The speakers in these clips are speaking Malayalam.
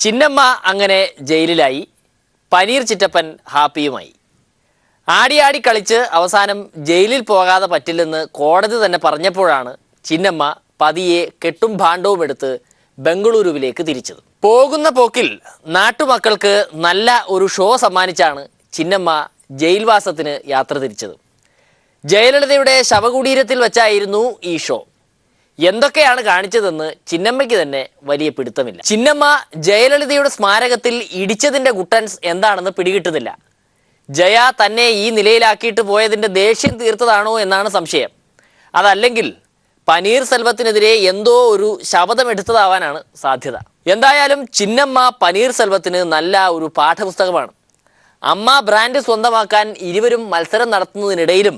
ചിന്നമ്മ അങ്ങനെ ജയിലിലായി. പനീർ ചിറ്റപ്പൻ ഹാപ്പിയുമായി. ആടി കളിച്ച് അവസാനം ജയിലിൽ പോകാതെ പറ്റില്ലെന്ന് കോടതി തന്നെ പറഞ്ഞപ്പോഴാണ് ചിന്നമ്മ പതിയെ കെട്ടും ഭാണ്ഡവും എടുത്ത് ബംഗളൂരുവിലേക്ക് തിരിച്ചത്. പോകുന്ന പോക്കിൽ നാട്ടുമക്കൾക്ക് നല്ല ഒരു ഷോ സമ്മാനിച്ചാണ് ചിന്നമ്മ ജയിൽവാസത്തിന് യാത്ര തിരിച്ചത്. ജയലളിതയുടെ ശവകുടീരത്തിൽ വെച്ചായിരുന്നു ഈ ഷോ. എന്തൊക്കെയാണ് കാണിച്ചതെന്ന് ചിന്നമ്മയ്ക്ക് തന്നെ വലിയ പിടുത്തമില്ല. ചിന്നമ്മ ജയലളിതയുടെ സ്മാരകത്തിൽ ഇടിച്ചതിൻ്റെ ഗുട്ടൻസ് എന്താണെന്ന് പിടികിട്ടുന്നില്ല. ജയ തന്നെ ഈ നിലയിലാക്കിയിട്ട് പോയതിൻ്റെ ദേഷ്യം തീർത്തതാണോ എന്നാണ് സംശയം. അതല്ലെങ്കിൽ പനീർ സെൽവത്തിനെതിരെ എന്തോ ഒരു ശപഥമെടുത്തതാവാനാണ് സാധ്യത. എന്തായാലും ചിന്നമ്മ പനീർ സെൽവത്തിന് നല്ല ഒരു പാഠപുസ്തകമാണ്. അമ്മ ബ്രാൻഡ് സ്വന്തമാക്കാൻ ഇരുവരും മത്സരം നടത്തുന്നതിനിടയിലും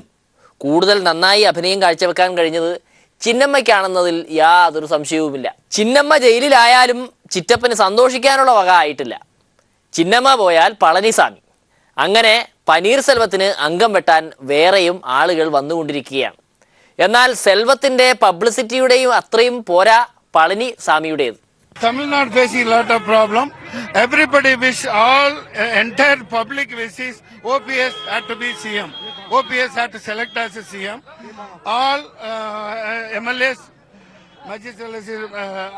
കൂടുതൽ നന്നായി അഭിനയം കാഴ്ചവെക്കാൻ കഴിഞ്ഞത് ചിന്നമ്മയ്ക്കാണെന്നതിൽ യാതൊരു സംശയവുമില്ല. ചിന്നമ്മ ജയിലിലായാലും ചിറ്റപ്പന് സന്തോഷിക്കാനുള്ള വക ആയിട്ടില്ല. ചിന്നമ്മ പോയാൽ പളനിസ്വാമി. അങ്ങനെ പനീർ സെൽവത്തിന് അംഗം വെട്ടാൻ വേറെയും ആളുകൾ വന്നുകൊണ്ടിരിക്കുകയാണ്. എന്നാൽ സെൽവത്തിന്റെ പബ്ലിസിറ്റിയുടെയും അത്രയും പോരാ പളനിസ്വാമിയുടേത്. Tamil Nadu facing a lot of problem. Everybody wish all entire public wishes OPS had to be CM. OPS had to select as a CM. All MLAs,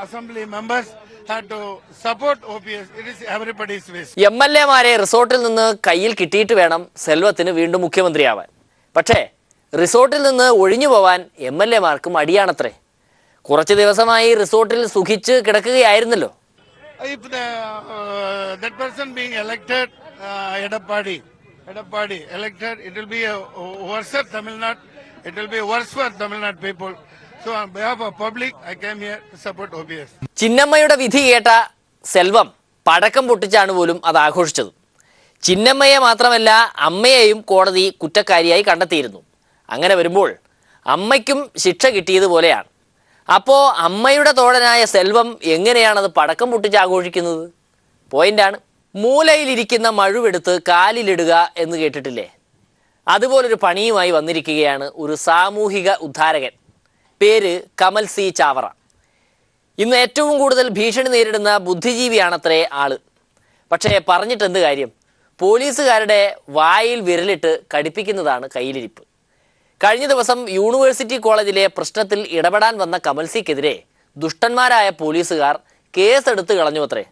assembly members had to support OPS. It is everybody's wish. MLA-മാരെ റിസോർട്ടിൽ നിന്ന് കയ്യിൽ കിട്ടിയിട്ട് വേണം സെൽവത്തിന് വീണ്ടും മുഖ്യമന്ത്രിയാവാൻ. പക്ഷേ റിസോർട്ടിൽ നിന്ന് ഒഴിഞ്ഞു പോവാൻ MLA-മാർക്ക് മടിയാണത്രേ. കുറച്ച് ദിവസമായി റിസോർട്ടിൽ സുഖിച്ച് കിടക്കുകയായിരുന്നല്ലോ. If that person being elected, Edappadi elected, it will be worse for Tamil Nadu. It will be worse for Tamil Nadu people. So on behalf of public, I came here to support OPS. ചിന്നമ്മയുടെ വിധി കേട്ട സെൽവം പടക്കം പൊട്ടിച്ചാണ് പോലും അത് ആഘോഷിച്ചത്. ചിന്നമ്മയെ മാത്രമല്ല അമ്മയെയും കോടതി കുറ്റക്കാരിയായി കണ്ടെത്തിയിരുന്നു. അങ്ങനെ വരുമ്പോൾ അമ്മയ്ക്കും ശിക്ഷ കിട്ടിയതുപോലെയാണ്. അപ്പോൾ അമ്മയുടെ തോഴനായ സെൽവം എങ്ങനെയാണത് പടക്കം പൊട്ടിച്ച് ആഘോഷിക്കുന്നത്? പോയിന്റാണ്. മൂലയിലിരിക്കുന്ന മഴുവെടുത്ത് കാലിലിടുക എന്ന് കേട്ടിട്ടില്ലേ? അതുപോലൊരു പണിയുമായി വന്നിരിക്കുകയാണ് ഒരു സാമൂഹിക ഉദ്ധാരകൻ. പേര് കമൽ സി ചാവറ. ഇന്ന് ഏറ്റവും കൂടുതൽ ഭീഷണി നേരിടുന്ന ബുദ്ധിജീവിയാണത്രേ ആള്. പക്ഷേ പറഞ്ഞിട്ട് എന്ത് കാര്യം? പോലീസുകാരുടെ വായിൽ വിരലിട്ട് കടിപ്പിക്കുന്നതാണ് കയ്യിലിരിപ്പ്. കഴിഞ്ഞ ദിവസം യൂണിവേഴ്സിറ്റി കോളേജിലെ പ്രശ്നത്തിൽ ഇടപെടാൻ വന്ന കമൽസിക്കെതിരെ ദുഷ്ടന്മാരായ പോലീസുകാർ കേസെടുത്ത് കളഞ്ഞു അത്രേ.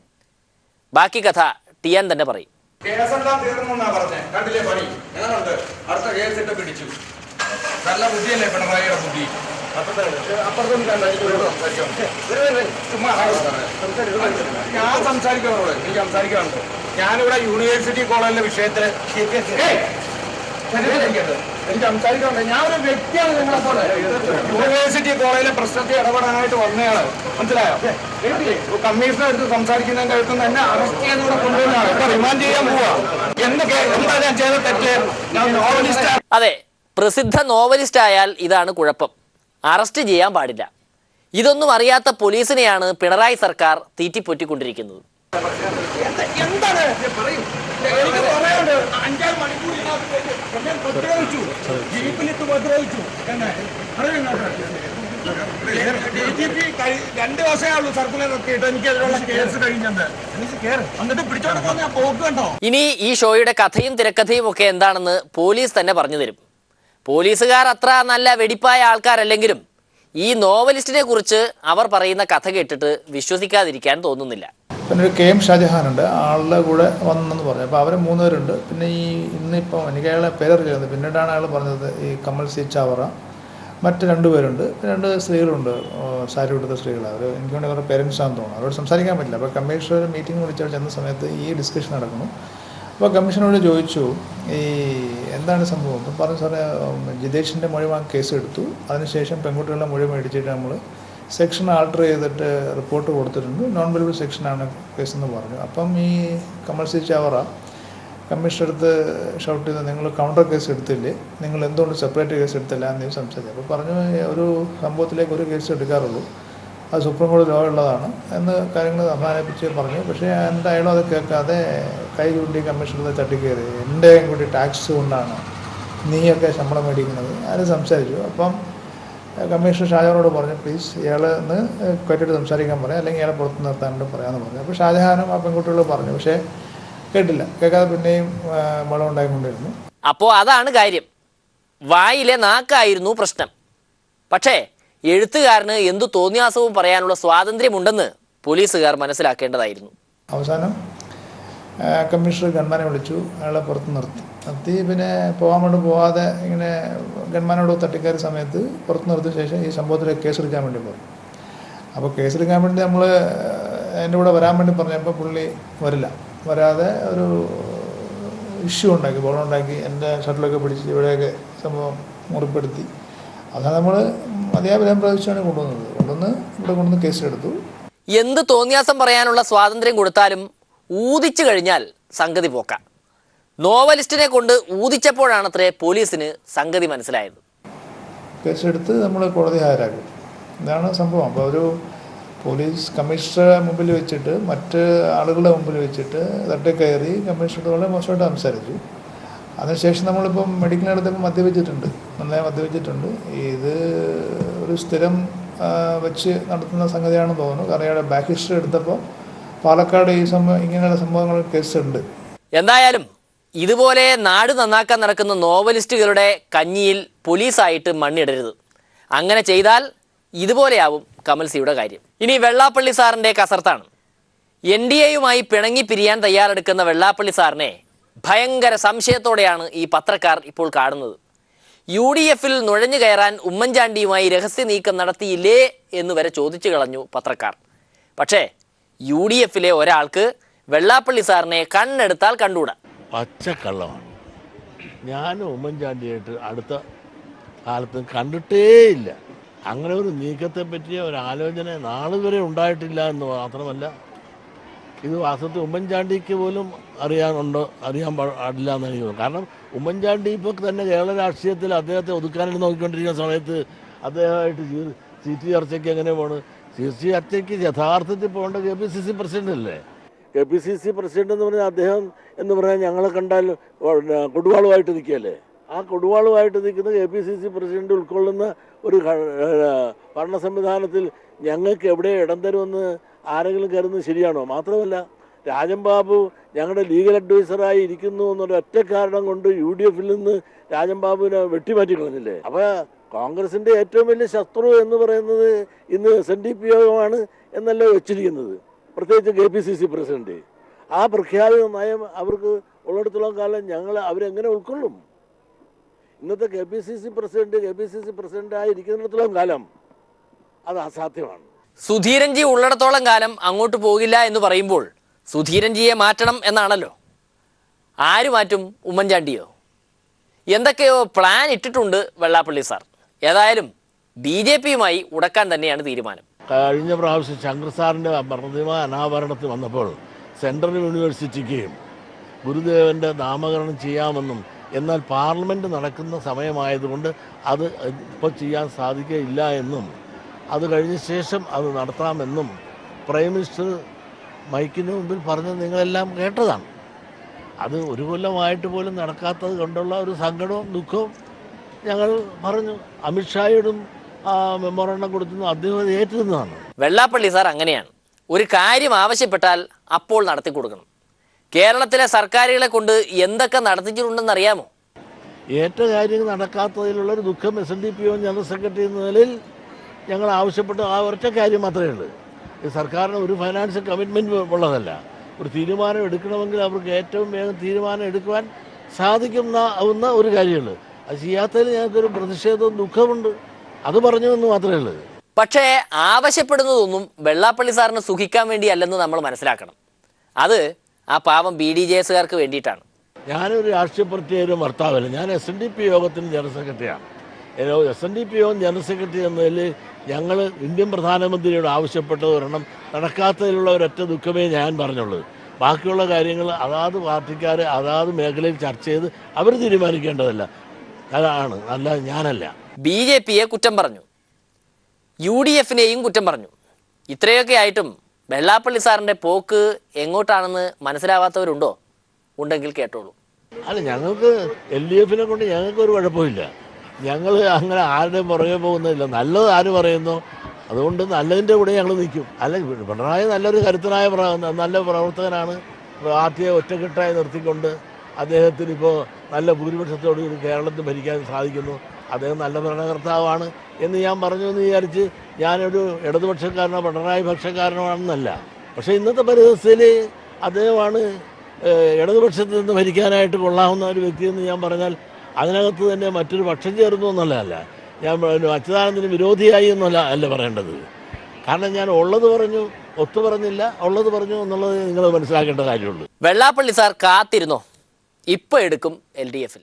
ബാക്കി കഥ ടിയാൻ തന്നെ പറയും. ഞാനിവിടെ യൂണിവേഴ്സിറ്റി കോളേജിലെ വിഷയത്തില് എനിക്ക് സംസാരിക്കണ്ട. ഞാൻ ഒരു വ്യക്തിയാണ് നിങ്ങളെ പോലെ. യൂണിവേഴ്സിറ്റി കോളേജിലെ പ്രശ്നത്തിൽ ഇടപെടാനായിട്ട് വന്നയാള്, മനസ്സിലായോ? കമ്മീഷണർ എടുത്ത് സംസാരിക്കുന്നതിന്റെ അടുത്ത് തന്നെ അറസ്റ്റ് ചെയ്തുകൂടെ കൊണ്ടുവന്നാണ്. ഇപ്പൊ റിമാൻഡ് ചെയ്യാൻ പോവാ. എന്താ ഞാൻ ചെയ്ത തെറ്റ്? ഞാൻ നോവലിസ്റ്റ്. അതെ, പ്രസിദ്ധ നോവലിസ്റ്റ് ആയാൽ ഇതാണ് കുഴപ്പം. അറസ്റ്റ് ചെയ്യാൻ പാടില്ല. ഇതൊന്നും അറിയാത്ത പോലീസിനെയാണ് പിണറായി സർക്കാർ തീറ്റിപ്പൊറ്റിക്കൊണ്ടിരിക്കുന്നത്. എന്താണ് പറയും? എനിക്ക് പറയാനുണ്ട്. 5 മണിക്കൂർ എന്നെ ഉപദ്രവിച്ചു, ജീപ്പിലിട്ട് ഉപദ്രവിച്ചു. എന്നെ DGP 2 ദിവസമേ ഉള്ളൂ സർക്കുലർ എത്തിയിട്ട് എനിക്കെതിരെയുള്ള കേസ് കഴിഞ്ഞത്. എന്നിട്ട് പിടിച്ചോണ്ട് പോകുന്ന ഞാൻ പോക്ക് കണ്ടോ? ഇനി ഈ ഷോയുടെ കഥയും തിരക്കഥയും ഒക്കെ എന്താണെന്ന് പോലീസ് തന്നെ പറഞ്ഞു തരും. പോലീസുകാർ അത്ര നല്ല വെടിപ്പായ ആൾക്കാരല്ലെങ്കിലും ഈ നോവലിസ്റ്റിനെ കുറിച്ച് അവർ പറയുന്ന കഥ കേട്ടിട്ട് വിശ്വസിക്കാതിരിക്കാൻ തോന്നുന്നില്ല. പിന്നെ ഒരു KM ഷാജഹാനുണ്ട്, ആളുടെ കൂടെ വന്നെന്ന് പറഞ്ഞു. അപ്പോൾ അവർ 3 പേരുണ്ട്. പിന്നെ ഇന്നിപ്പം എനിക്ക് അയാളെ പേരറിയായിരുന്നു. പിന്നീടാണ് അയാൾ പറഞ്ഞത് ഈ കമൽ സി ചാവറ, മറ്റ് 2 പേരുണ്ട്, 2 സ്ത്രീകളുണ്ട്, സാരി കൊടുത്ത സ്ത്രീകൾ. അവർ എനിക്ക് വേണ്ടി അവരുടെ പേരൻസാണെന്ന് തോന്നുന്നു. അവരോട് സംസാരിക്കാൻ പറ്റില്ല. അപ്പോൾ കമ്മീഷണർ മീറ്റിംഗ് വിളിച്ചാൽ ചെന്ന സമയത്ത് ഈ ഡിസ്കഷൻ നടക്കുന്നു. അപ്പോൾ കമ്മീഷനോട് ചോദിച്ചു ഈ എന്താണ് സംഭവം. അപ്പം പറഞ്ഞു, സാറേ ജിതേഷിൻ്റെ മൊഴി കേസ് എടുത്തു. അതിനുശേഷം പെൺകുട്ടികളുടെ മൊഴി മേടിച്ചിട്ട് നമ്മൾ സെക്ഷൻ ആൾട്ടർ ചെയ്തിട്ട് റിപ്പോർട്ട് കൊടുത്തിട്ടുണ്ട്. നോൺ വെലിബിൾ സെക്ഷനാണ് കേസെന്ന് പറഞ്ഞു. അപ്പം ഈ കമൽ സി ചാവറ കമ്മീഷണർ അടുത്ത് ഷൗട്ട് ചെയ്ത്, നിങ്ങൾ കൗണ്ടർ കേസ് എടുത്തില്ലേ, നിങ്ങൾ എന്തുകൊണ്ട് സെപ്പറേറ്റ് കേസ് എടുത്തില്ല എന്ന് സംസാരിച്ചു. അപ്പോൾ പറഞ്ഞു, ഒരു സംഭവത്തിലേക്ക് ഒരു കേസ് എടുക്കാറുള്ളൂ, അത് സുപ്രീം കോടതി ലോ ഉള്ളതാണ് എന്ന് കാര്യങ്ങൾ അവസാനിപ്പിച്ച് പറഞ്ഞു. പക്ഷേ എന്തായാലും അത് കേൾക്കാതെ കൈ ചൂണ്ടി കമ്മീഷണർ തട്ടിക്കയറി. എൻ്റെയും കൂടി ടാക്സ് കൊണ്ടാണ് നീയൊക്കെ ശമ്പളം മേടിക്കുന്നത്. ആരും സംസാരിച്ചു. അപ്പം കമ്മീഷണർ ഷാജഹാനോട് പറഞ്ഞു പ്ലീസ് ഇയാൾ ഒന്ന് കയറ്റിട്ട് സംസാരിക്കാൻ പറയാം, അല്ലെങ്കിൽ ഇയാളെ പുറത്ത് നിർത്താണ്ട് പറയാമെന്ന് പറഞ്ഞു. അപ്പോൾ ഷാജഹാനും ആ പെൺകുട്ടികൾ പറഞ്ഞു, പക്ഷേ കേട്ടില്ല. കേൾക്കാതെ പിന്നെയും വെള്ളം ഉണ്ടായിക്കൊണ്ടിരുന്നു. അപ്പോൾ അതാണ് കാര്യം. വായിലെ നാക്കായിരുന്നു പ്രശ്നം. പക്ഷേ എഴുത്തുകാരന് എന്തു തോന്നിയാസവും പറയാനുള്ള സ്വാതന്ത്ര്യമുണ്ടെന്ന് പോലീസുകാർ മനസ്സിലാക്കേണ്ടതായിരുന്നു. അവസാനം കമ്മീഷണർ ഗൺമാനെ വിളിച്ചു, അയാളെ പുറത്ത് നിർത്തി. പിന്നെ പോകാൻ വേണ്ടി പോകാതെ ഇങ്ങനെ ഗൺമാനോട് തട്ടിക്കയറിയ സമയത്ത് പുറത്ത് നിർത്തിയ ശേഷം ഈ സംഭവത്തിൽ കേസെടുക്കാൻ വേണ്ടി പറഞ്ഞു. അപ്പോൾ കേസെടുക്കാൻ വേണ്ടി നമ്മൾ എൻ്റെ കൂടെ വരാൻ വേണ്ടി പറഞ്ഞപ്പോൾ പുള്ളി വരാതെ ഒരു ഇഷ്യൂ ഉണ്ടാക്കി, ബോളുണ്ടാക്കി, എൻ്റെ ഷട്ടിലൊക്കെ പിടിച്ച് ഇവിടെയൊക്കെ സംഭവം മുറിപ്പെടുത്തി. അതാണ് നമ്മൾ മതിയായ പ്രാവശ്യമാണ് കൊണ്ടുവന്ന് ഇവിടെ കൊണ്ടുവന്ന് കേസെടുത്തു. എന്ത് തോന്നിയാസം പറയാനുള്ള സ്വാതന്ത്ര്യം കൊടുത്താലും ഊതിച്ചു കഴിഞ്ഞാൽ സംഗതി പോക്കാം. നോവലിസ്റ്റിനെ കൊണ്ട് ഊതിച്ചപ്പോഴാണത്രേ പോലീസിന് സംഗതി മനസ്സിലായത്. കേസെടുത്ത് നമ്മൾ കോടതി ഹാജരാക്കും. ഇതാണ് സംഭവം. അപ്പോൾ ഒരു പോലീസ് കമ്മീഷണറുടെ മുമ്പിൽ വെച്ചിട്ട് മറ്റ് ആളുകളുടെ മുമ്പിൽ വെച്ചിട്ട് തട്ടിക്കയറി കമ്മീഷണർ വളരെ മോശമായിട്ട് സംസാരിച്ചു. അതിനുശേഷം നമ്മളിപ്പം മെഡിക്കലിനടുത്തപ്പോൾ നന്നായി മദ്യപിച്ചിട്ടുണ്ട്. ഇത് ഒരു സ്ഥിരം വെച്ച് നടത്തുന്ന സംഗതിയാണെന്ന് തോന്നുന്നു. കാരണം ഇയാളുടെ ബാക്ക് ഹിസ്റ്ററി എടുത്തപ്പോൾ പാലക്കാട് ഈ ഇങ്ങനെയുള്ള സംഭവങ്ങൾ കേസുണ്ട്. എന്തായാലും ഇതുപോലെ നാട് നന്നാക്കാൻ നടക്കുന്ന നോവലിസ്റ്റുകളുടെ കഞ്ഞിയിൽ പോലീസായിട്ട് മണ്ണിടരുത്. അങ്ങനെ ചെയ്താൽ ഇതുപോലെയാവും കമൽ സിയുടെ കാര്യം. ഇനി വെള്ളാപ്പള്ളി സാറിൻ്റെ കസർത്താണ്. NDAയുമായി പിണങ്ങി പിരിയാൻ തയ്യാറെടുക്കുന്ന വെള്ളാപ്പള്ളി സാറിനെ ഭയങ്കര സംശയത്തോടെയാണ് ഈ പത്രക്കാർ ഇപ്പോൾ കാണുന്നത്. UDFൽ നുഴഞ്ഞു കയറാൻ ഉമ്മൻചാണ്ടിയുമായി രഹസ്യ നീക്കം നടത്തിയില്ലേ എന്ന് വരെ ചോദിച്ചു കളഞ്ഞു പത്രക്കാർ. പക്ഷേ UDFലെ ഒരാൾക്ക് വെള്ളാപ്പള്ളി സാറിനെ കണ്ണെടുത്താൽ കണ്ടുകൂടാ. പച്ചക്കള്ളമാണ്. ഞാൻ ഉമ്മൻചാണ്ടിയായിട്ട് അടുത്ത കാലത്ത് കണ്ടിട്ടേയില്ല. അങ്ങനെ ഒരു നീക്കത്തെ പറ്റിയ ഒരു ആലോചന നാളെ വരെ ഉണ്ടായിട്ടില്ല എന്ന് മാത്രമല്ല, ഇത് വാസ്തവത്തിൽ ഉമ്മൻചാണ്ടിക്ക് പോലും അറിയാൻ പാടില്ല എന്ന് എനിക്ക് തോന്നുന്നു. കാരണം ഉമ്മൻചാണ്ടി ഇപ്പോൾ തന്നെ കേരള രാഷ്ട്രീയത്തിൽ അദ്ദേഹത്തെ ഒതുക്കാനായിട്ട് നോക്കിക്കൊണ്ടിരിക്കുന്ന സമയത്ത് അദ്ദേഹമായിട്ട് സീറ്റ് ചർച്ചയ്ക്ക് എങ്ങനെ പോണ്? സീറ്റ് ചർച്ചയ്ക്ക് യഥാർത്ഥത്തിൽ പോകേണ്ട KPCC പ്രസിഡന്റ് അല്ലേ? KPCC പ്രസിഡന്റ് എന്ന് പറഞ്ഞാൽ അദ്ദേഹം എന്ന് പറഞ്ഞാൽ ഞങ്ങളെ കണ്ടാൽ കൊടുവാളുമായിട്ട് നിൽക്കുകയല്ലേ? ആ കൊടുവാളുമായിട്ട് നിൽക്കുന്ന KPCC പ്രസിഡന്റ് ഉൾക്കൊള്ളുന്ന ഒരു ഭരണ സംവിധാനത്തിൽ ഞങ്ങൾക്ക് എവിടെ ഇടം തരുമെന്ന് ആരെങ്കിലും കരുതുന്നത് ശരിയാണോ? മാത്രമല്ല രാജൻ ബാബു ഞങ്ങളുടെ ലീഗൽ അഡ്വൈസറായി ഇരിക്കുന്നു എന്നൊരു ഒറ്റ കാരണം കൊണ്ട് UDFൽ നിന്ന് രാജൻ ബാബുവിനെ വെട്ടിമാറ്റി കളഞ്ഞില്ലേ? അപ്പോൾ കോൺഗ്രസിൻ്റെ ഏറ്റവും വലിയ ശത്രു എന്ന് പറയുന്നത് ഇന്ന് SNDP യോഗമാണ് എന്നല്ല വെച്ചിരിക്കുന്നത്, പ്രത്യേകിച്ച് KPCC പ്രസിഡന്റ്. ആ പ്രഖ്യാപിത നയം അവർക്ക് ഉള്ളിടത്തോളം കാലം അവരെങ്ങനെ ഉൾക്കൊള്ളും? ഇന്നത്തെ KPCC പ്രസിഡന്റായി ഇരിക്കുന്നിടത്തോളം കാലം അത് അസാധ്യമാണ്. സുധീരൻജി ഉള്ളിടത്തോളം കാലം അങ്ങോട്ട് പോകില്ല എന്ന് പറയുമ്പോൾ സുധീരൻജിയെ മാറ്റണം എന്നാണല്ലോ. ആര് മാറ്റും? ഉമ്മൻചാണ്ടിയോ? എന്തൊക്കെയോ പ്ലാൻ ഇട്ടിട്ടുണ്ട് വെള്ളാപ്പള്ളി സാർ. ഏതായാലും BJPയുമായി ഉടക്കാൻ തന്നെയാണ് തീരുമാനം. കഴിഞ്ഞ പ്രാവശ്യം ശങ്കർ സാറിൻ്റെ പ്രതിമ അനാവരണത്തിൽ വന്നപ്പോൾ സെൻട്രൽ യൂണിവേഴ്സിറ്റിക്ക് ഗുരുദേവൻ്റെ നാമകരണം ചെയ്യാമെന്നും എന്നാൽ പാർലമെൻറ്റ് നടക്കുന്ന സമയമായതുകൊണ്ട് അത് ഇപ്പോൾ ചെയ്യാൻ സാധിക്കില്ല എന്നും അത് കഴിഞ്ഞ ശേഷം അത് നടത്താമെന്നും പ്രൈം മിനിസ്റ്റർ മൈക്കിന് മുമ്പിൽ പറഞ്ഞത് നിങ്ങളെല്ലാം കേട്ടതാണ്. അത് ഒരു കൊല്ലമായിട്ട് പോലും നടക്കാത്തത് കൊണ്ടുള്ള ഒരു സങ്കടവും ദുഃഖവും ഞങ്ങൾ പറഞ്ഞു. അമിത്ഷായോടും മെമ്മോറണ്ടം കൊടുത്തു, അദ്ദേഹം ഏറ്റിരുന്നതാണ്. വെള്ളാപ്പള്ളി സാർ അങ്ങനെയാണ്. ഒരു കാര്യം ആവശ്യപ്പെട്ടാൽ അപ്പോൾ നടത്തി കൊടുക്കണം. കേരളത്തിലെ സർക്കാരുകളെ കൊണ്ട് എന്തൊക്കെ നടത്തിച്ചിട്ടുണ്ടെന്ന് അറിയാമോ? ഏറ്റ കാര്യങ്ങൾ നടക്കാത്തതിലുള്ളൊരു ദുഃഖം SNDP ജനറൽ സെക്രട്ടറി എന്ന നിലയിൽ ഞങ്ങൾ ആവശ്യപ്പെട്ട ആ ഒറ്റ കാര്യം മാത്രമേ ഉള്ളൂ. ഈ സർക്കാരിന് ഒരു ഫൈനാൻഷ്യൽ കമ്മിറ്റ്മെൻറ്റ് ഉള്ളതല്ല. ഒരു തീരുമാനം എടുക്കണമെങ്കിൽ അവർക്ക് ഏറ്റവും വേഗം തീരുമാനം എടുക്കുവാൻ സാധിക്കുന്ന ഒരു കാര്യമുള്ളൂ. അത് ചെയ്യാത്തതിൽ ഞങ്ങൾക്കൊരു പ്രതിഷേധവും ദുഃഖമുണ്ട്. അത് പറഞ്ഞു എന്ന് മാത്രമേ ഉള്ളൂ. പക്ഷേ ആവശ്യപ്പെടുന്നതൊന്നും വെള്ളാപ്പള്ളി സാറിന് സുഖിക്കാൻ വേണ്ടിയല്ലെന്ന് നമ്മൾ മനസ്സിലാക്കണം. അത് ആ പാവം BDJSകാർക്ക് വേണ്ടിയിട്ടാണ്. ഞാനൊരു രാഷ്ട്രീയ പ്രത്യേക ഭർത്താവല്ല. ഞാൻ SNDP യോഗത്തിന് ജനറൽ സെക്രട്ടറിയാണ്. SNDP യോഗം ജനറൽ സെക്രട്ടറി എന്നതിൽ ഞങ്ങൾ ഇന്ത്യൻ പ്രധാനമന്ത്രിയോട് ആവശ്യപ്പെട്ടത് ഒരെണ്ണം നടക്കാത്തതിലുള്ള ഒരൊറ്റ ദുഃഖമേ ഞാൻ പറഞ്ഞുള്ളൂ. ബാക്കിയുള്ള കാര്യങ്ങൾ അതാത് പാർട്ടിക്കാർ അതാത് മേഖലയിൽ ചർച്ച ചെയ്ത് അവർ തീരുമാനിക്കേണ്ടതല്ല. അതാണ്, അല്ല ഞാനല്ല. BJPയെ കുറ്റം പറഞ്ഞു, UDFനെയും കുറ്റം പറഞ്ഞു. ഇത്രയൊക്കെ ആയിട്ടും വെള്ളാപ്പള്ളി സാറിൻ്റെ പോക്ക് എങ്ങോട്ടാണെന്ന് മനസ്സിലാവാത്തവരുണ്ടോ? ഉണ്ടെങ്കിൽ കേട്ടോളൂ. അല്ല, ഞങ്ങൾക്ക് LDFനെ കൊണ്ട് ഞങ്ങൾക്കൊരു കുഴപ്പമില്ല. ഞങ്ങൾ അങ്ങനെ ആരുടെയും പുറകെ പോകുന്നില്ല. നല്ലത് ആര് പറയുന്നു അതുകൊണ്ട് നല്ലതിൻ്റെ കൂടെ ഞങ്ങൾ നിൽക്കും. അല്ല, പിണറായി നല്ലൊരു കരുത്തനായ നല്ല പ്രവർത്തകനാണ്. പാർട്ടിയെ ഒറ്റക്കെട്ടായി നിർത്തിക്കൊണ്ട് അദ്ദേഹത്തിന് ഇപ്പോൾ നല്ല ഭൂരിപക്ഷത്തോട് കേരളത്തിൽ ഭരിക്കാൻ സാധിക്കുന്നു. അദ്ദേഹം നല്ല ഭരണകർത്താവാണ് എന്ന് ഞാൻ പറഞ്ഞു എന്ന് വിചാരിച്ച് ഞാനൊരു ഇടതുപക്ഷക്കാരനോ പിണറായി പക്ഷക്കാരനോ ആണെന്നല്ല. പക്ഷേ ഇന്നത്തെ പരിസ്ഥിതിയിൽ അദ്ദേഹമാണ് ഇടതുപക്ഷത്തിൽ നിന്ന് ഭരിക്കാനായിട്ട് കൊള്ളാവുന്ന ഒരു വ്യക്തിയെന്ന് ഞാൻ പറഞ്ഞാൽ അതിനകത്ത് തന്നെ മറ്റൊരു പക്ഷം ചേർന്നു എന്നുള്ളതല്ല. ഞാൻ അച്യുതാനന്ദന് വിരോധിയായി അല്ല പറയേണ്ടത്. കാരണം ഞാൻ ഉള്ളത് പറഞ്ഞു, ഒത്തു പറഞ്ഞില്ല, ഉള്ളത് പറഞ്ഞു എന്നുള്ളത് നിങ്ങൾ മനസ്സിലാക്കേണ്ട കാര്യമുള്ളൂ. വെള്ളാപ്പള്ളി സാർ കാത്തിരുന്നോ? ഇപ്പോൾ എടുക്കും LDF-ൽ.